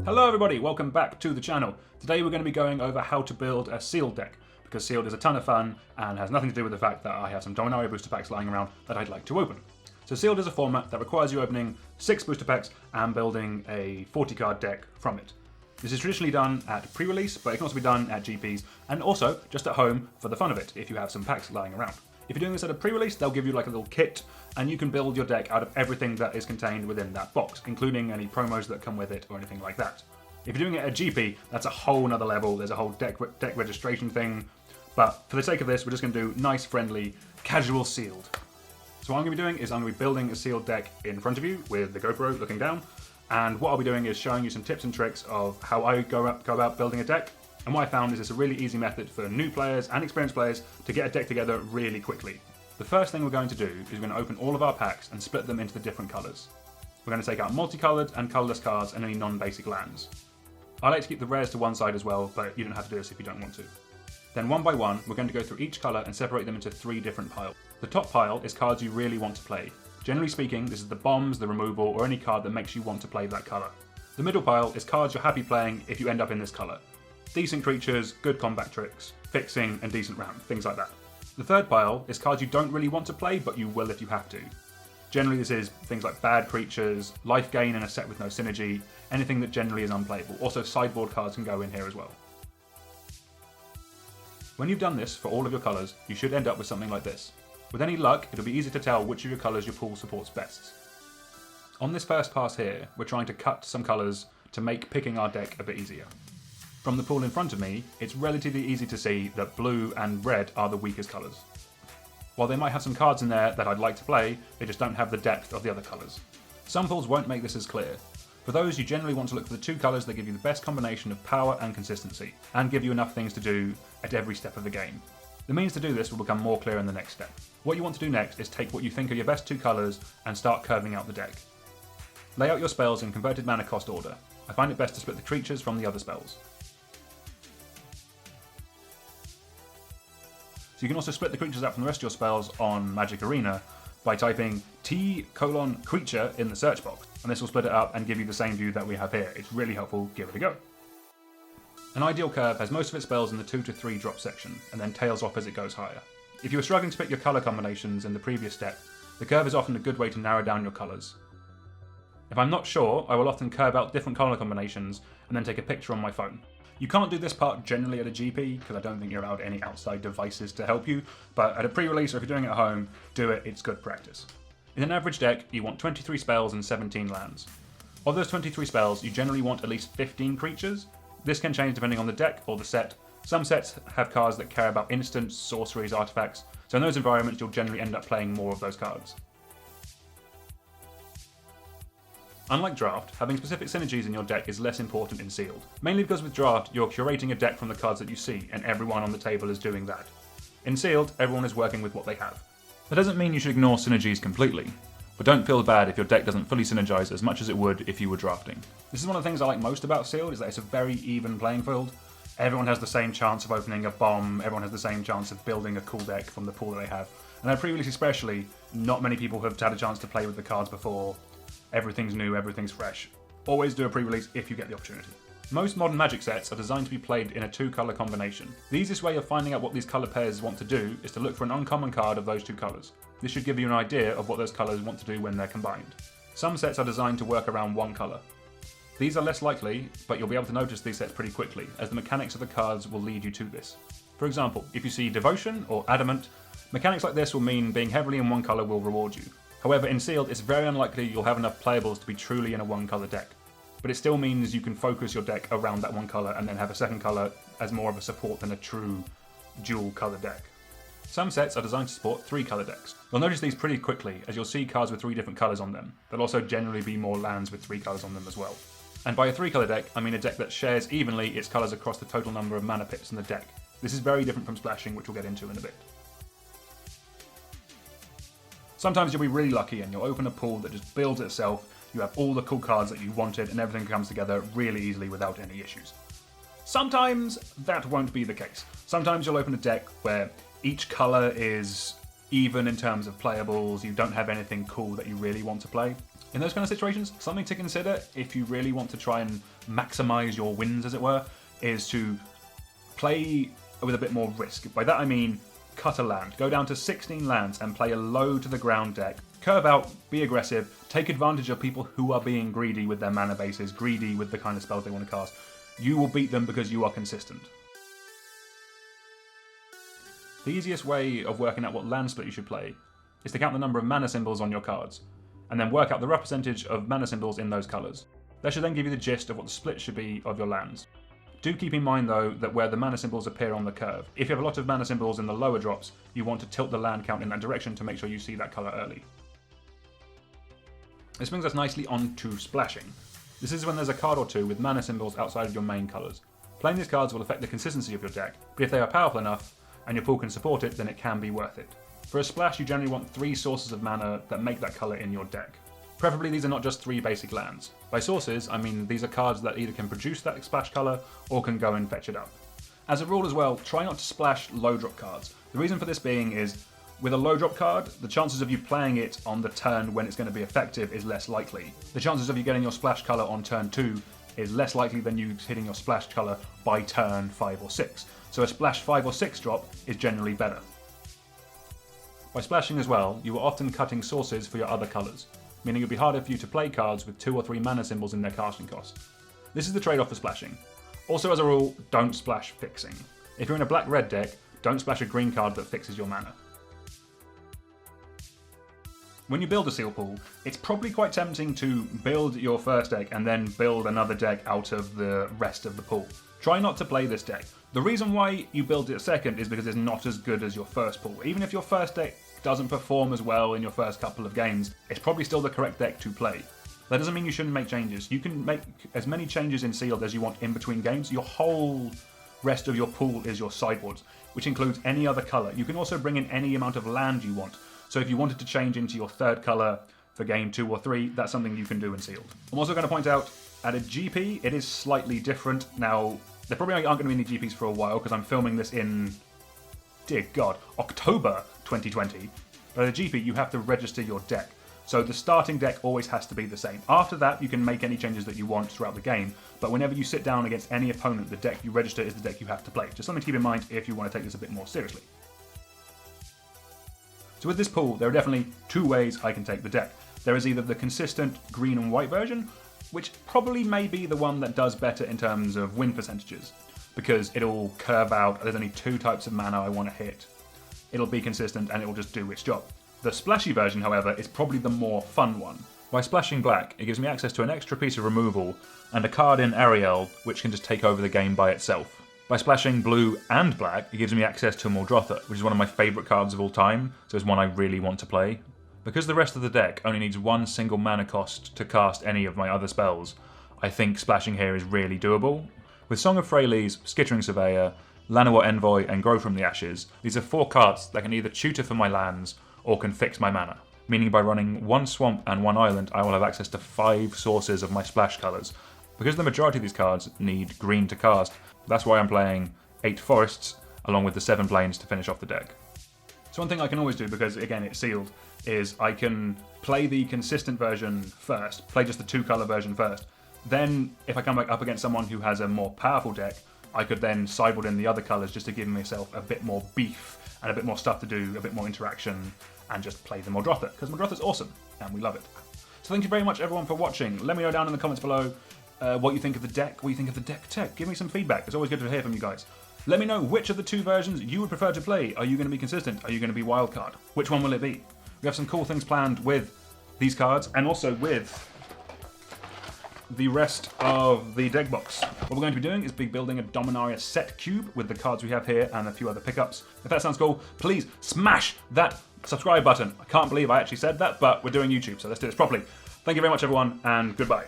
Hello everybody, welcome back to the channel. Today we're going to be going over how to build a sealed deck, because sealed is a ton of fun and has nothing to do with the fact that I have some Dominaria booster packs lying around that I'd like to open. So sealed is a format that requires you opening 6 booster packs and building a 40 card deck from it. This is traditionally done at pre-release, but it can also be done at GPs and also just at home for the fun of it if you have some packs lying around. If you're doing this at a pre-release, they'll give you like a little kit and you can build your deck out of everything that is contained within that box, including any promos that come with it or anything like that. If you're doing it at GP, that's a whole nother level. There's a whole deck registration thing. But for the sake of this, we're just going to do nice, friendly, casual sealed. So what I'm going to be doing is I'm going to be building a sealed deck in front of you with the GoPro looking down. And what I'll be doing is showing you some tips and tricks of how I go about building a deck. And what I found is it's a really easy method for new players and experienced players to get a deck together really quickly. The first thing we're going to do is we're going to open all of our packs and split them into the different colours. We're going to take out multicolored and colourless cards and any non-basic lands. I like to keep the rares to one side as well, but you don't have to do this if you don't want to. Then one by one, we're going to go through each colour and separate them into 3 different piles. The top pile is cards you really want to play. Generally speaking, this is the bombs, the removal, or any card that makes you want to play that colour. The middle pile is cards you're happy playing if you end up in this colour. Decent creatures, good combat tricks, fixing, and decent ramp, things like that. The third pile is cards you don't really want to play, but you will if you have to. Generally this is things like bad creatures, life gain in a set with no synergy, anything that generally is unplayable. Also sideboard cards can go in here as well. When you've done this for all of your colours, you should end up with something like this. With any luck, it'll be easy to tell which of your colours your pool supports best. On this first pass here, we're trying to cut some colours to make picking our deck a bit easier. From the pool in front of me, it's relatively easy to see that blue and red are the weakest colours. While they might have some cards in there that I'd like to play, they just don't have the depth of the other colours. Some pools won't make this as clear. For those, you generally want to look for the 2 colours that give you the best combination of power and consistency, and give you enough things to do at every step of the game. The means to do this will become more clear in the next step. What you want to do next is take what you think are your best 2 colours and start curving out the deck. Lay out your spells in converted mana cost order. I find it best to split the creatures from the other spells. So you can also split the creatures out from the rest of your spells on Magic Arena by typing T:creature in the search box, and this will split it up and give you the same view that we have here. It's really helpful, give it a go. An ideal curve has most of its spells in the 2 to 3 drop section, and then tails off as it goes higher. If you were struggling to pick your colour combinations in the previous step, the curve is often a good way to narrow down your colours. If I'm not sure, I will often curve out different colour combinations and then take a picture on my phone. You can't do this part generally at a GP, because I don't think you're allowed any outside devices to help you, but at a pre-release or if you're doing it at home, do it, it's good practice. In an average deck, you want 23 spells and 17 lands. Of those 23 spells, you generally want at least 15 creatures. This can change depending on the deck or the set. Some sets have cards that care about instants, sorceries, artifacts, so in those environments you'll generally end up playing more of those cards. Unlike Draft, having specific synergies in your deck is less important in Sealed, mainly because with Draft you're curating a deck from the cards that you see, and everyone on the table is doing that. In Sealed, everyone is working with what they have. That doesn't mean you should ignore synergies completely, but don't feel bad if your deck doesn't fully synergize as much as it would if you were drafting. This is one of the things I like most about Sealed, is that it's a very even playing field. Everyone has the same chance of opening a bomb, everyone has the same chance of building a cool deck from the pool that they have. And at pre-release especially, not many people have had a chance to play with the cards before. Everything's new, everything's fresh. Always do a pre-release if you get the opportunity. Most modern Magic sets are designed to be played in a 2-colour combination. The easiest way of finding out what these colour pairs want to do is to look for an uncommon card of those 2 colours. This should give you an idea of what those colours want to do when they're combined. Some sets are designed to work around 1 colour. These are less likely, but you'll be able to notice these sets pretty quickly, as the mechanics of the cards will lead you to this. For example, if you see Devotion or Adamant, mechanics like this will mean being heavily in 1 colour will reward you. However, in Sealed, it's very unlikely you'll have enough playables to be truly in a 1-colour deck. But it still means you can focus your deck around that 1 colour and then have a 2nd colour as more of a support than a true dual-colour deck. Some sets are designed to support 3-colour decks. You'll notice these pretty quickly, as you'll see cards with 3 different colours on them. There'll also generally be more lands with 3 colours on them as well. And by a 3-colour deck, I mean a deck that shares evenly its colours across the total number of mana pips in the deck. This is very different from Splashing, which we'll get into in a bit. Sometimes you'll be really lucky and you'll open a pool that just builds itself, you have all the cool cards that you wanted and everything comes together really easily without any issues. Sometimes that won't be the case. Sometimes you'll open a deck where each colour is even in terms of playables, you don't have anything cool that you really want to play. In those kind of situations, something to consider if you really want to try and maximize your wins, as it were, is to play with a bit more risk. By that I mean cut a land, go down to 16 lands and play a low to the ground deck. Curve out, be aggressive, take advantage of people who are being greedy with their mana bases, greedy with the kind of spells they want to cast. You will beat them because you are consistent. The easiest way of working out what land split you should play is to count the number of mana symbols on your cards, and then work out the rough percentage of mana symbols in those colours. That should then give you the gist of what the split should be of your lands. Do keep in mind though that where the mana symbols appear on the curve, if you have a lot of mana symbols in the lower drops, you want to tilt the land count in that direction to make sure you see that colour early. This brings us nicely on to splashing. This is when there's a card or two with mana symbols outside of your main colours. Playing these cards will affect the consistency of your deck, but if they are powerful enough and your pool can support it, then it can be worth it. For a splash, you generally want 3 sources of mana that make that colour in your deck. Preferably these are not just 3 basic lands. By sources, I mean these are cards that either can produce that splash colour or can go and fetch it up. As a rule as well, try not to splash low drop cards. The reason for this being is, with a low drop card, the chances of you playing it on the turn when it's going to be effective is less likely. The chances of you getting your splash colour on turn 2 is less likely than you hitting your splash colour by turn 5 or 6. So a splash 5 or 6 drop is generally better. By splashing as well, you are often cutting sources for your other colours, meaning it will be harder for you to play cards with 2 or 3 mana symbols in their casting cost. This is the trade-off for splashing. Also, as a rule, don't splash fixing. If you're in a black-red deck, don't splash a green card that fixes your mana. When you build a seal pool, it's probably quite tempting to build your first deck and then build another deck out of the rest of the pool. Try not to play this deck. The reason why you build it second is because it's not as good as your first pool. Even if your first deck doesn't perform as well in your first couple of games, it's probably still the correct deck to play. That doesn't mean you shouldn't make changes. You can make as many changes in sealed as you want in between games. Your whole rest of your pool is your sideboards, which includes any other colour. You can also bring in any amount of land you want. So if you wanted to change into your third colour for game 2 or 3, that's something you can do in sealed. I'm also going to point out, at a GP, it is slightly different. Now, there probably aren't going to be any GPs for a while because I'm filming this in, dear God, October 2020. But at a GP, you have to register your deck. So the starting deck always has to be the same. After that, you can make any changes that you want throughout the game, but whenever you sit down against any opponent, the deck you register is the deck you have to play. Just something to keep in mind if you want to take this a bit more seriously. So with this pool, there are definitely 2 ways I can take the deck. There is either the consistent green and white version, which probably may be the one that does better in terms of win percentages, because it'll curve out, there's only 2 types of mana I want to hit. It'll be consistent and it will just do its job. The splashy version, however, is probably the more fun one. By splashing black, it gives me access to an extra piece of removal and a card in Ariel which can just take over the game by itself. By splashing blue and black, it gives me access to Muldrotha, which is one of my favourite cards of all time, so it's one I really want to play. Because the rest of the deck only needs 1 single mana cost to cast any of my other spells, I think splashing here is really doable. With Song of Freyalise, Skittering Surveyor, Llanowar Envoy and Grow from the Ashes, these are 4 cards that can either tutor for my lands or can fix my mana, meaning by running 1 swamp and 1 island I will have access to 5 sources of my splash colours. Because the majority of these cards need green to cast, that's why I'm playing 8 forests along with the 7 plains to finish off the deck. So one thing I can always do, because again it's sealed, is I can play the consistent version first, play just the 2 colour version first. Then if I come back up against someone who has a more powerful deck, I could then sideboard in the other colours just to give myself a bit more beef and a bit more stuff to do, a bit more interaction, and just play the Muldrotha, because Muldrotha's awesome and we love it. So thank you very much everyone for watching. Let me know down in the comments below what you think of the deck, what you think of the deck tech. Give me some feedback. It's always good to hear from you guys. Let me know which of the 2 versions you would prefer to play. Are you going to be consistent? Are you going to be wildcard? Which one will it be? We have some cool things planned with these cards and also with the rest of the deck box. What we're going to be doing is building a Dominaria set cube with the cards we have here and a few other pickups. If that sounds cool, please smash that subscribe button. I can't believe I actually said that, but we're doing YouTube, so let's do this properly. Thank you very much everyone, and goodbye.